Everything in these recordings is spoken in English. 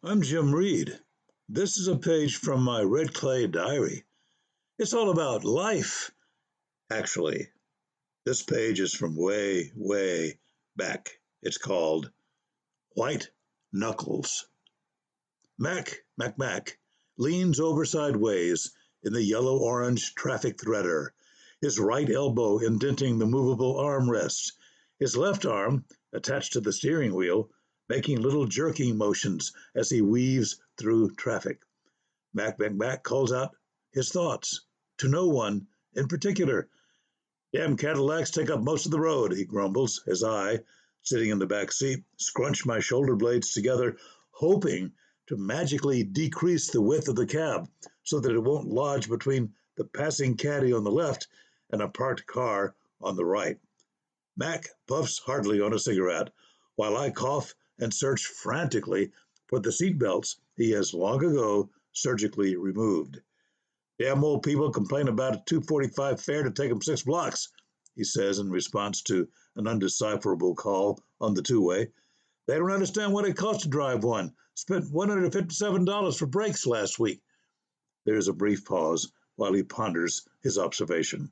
I'm Jim Reed. This is a page from my red clay diary. It's all about life, actually. This page is from way, way back. It's called White Knuckles. Mac leans over sideways in the yellow-orange traffic threader, his right elbow indenting the movable armrest, his left arm, attached to the steering wheel, making little jerking motions as he weaves through traffic. Mac calls out his thoughts to no one in particular. Damn Cadillacs take up most of the road, he grumbles as I, sitting in the back seat, scrunch my shoulder blades together, hoping to magically decrease the width of the cab so that it won't lodge between the passing caddy on the left and a parked car on the right. Mac puffs heartily on a cigarette while I cough and search frantically for the seat belts he has long ago surgically removed. Damn old people complain about a 2:45 fare to take them 6 blocks, he says in response to an undecipherable call on the two-way. They don't understand what it costs to drive one. Spent $157 for brakes last week. There is a brief pause while he ponders his observation.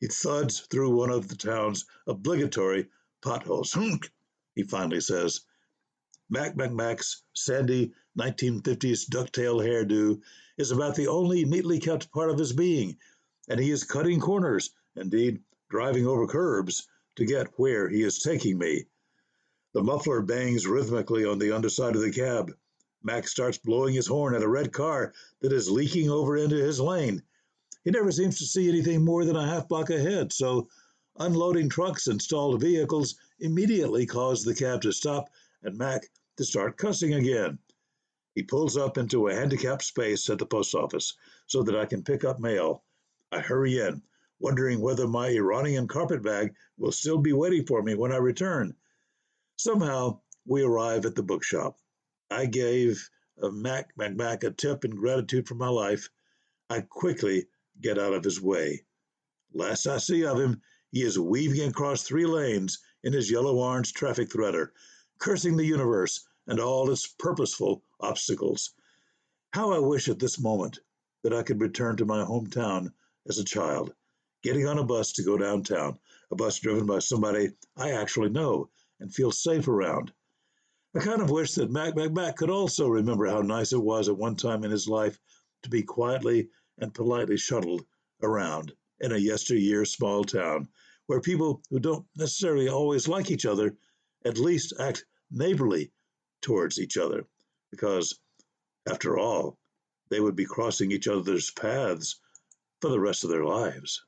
He thuds through one of the town's obligatory potholes. Hunk, he finally says. Mac's sandy 1950s ducktail hairdo is about the only neatly kept part of his being, and he is cutting corners, indeed driving over curbs, to get where he is taking me. The muffler bangs rhythmically on the underside of the cab. Mac starts blowing his horn at a red car that is leaking over into his lane. He never seems to see anything more than a half-block ahead, so unloading trucks and stalled vehicles immediately cause the cab to stop and Mac to start cussing again. He pulls up into a handicapped space at the post office so that I can pick up mail. I hurry in, wondering whether my Iranian carpetbag will still be waiting for me when I return. Somehow, we arrive at the bookshop. I gave Mac a tip in gratitude for my life. I quickly get out of his way. Last I see of him, he is weaving across 3 lanes in his yellow-orange traffic threader, cursing the universe and all its purposeful obstacles. How I wish at this moment that I could return to my hometown as a child, getting on a bus to go downtown, a bus driven by somebody I actually know and feel safe around. I kind of wish that Mac could also remember how nice it was at one time in his life to be quietly and politely shuttled around in a yesteryear small town where people who don't necessarily always like each other at least act neighborly towards each other, because, after all, they would be crossing each other's paths for the rest of their lives.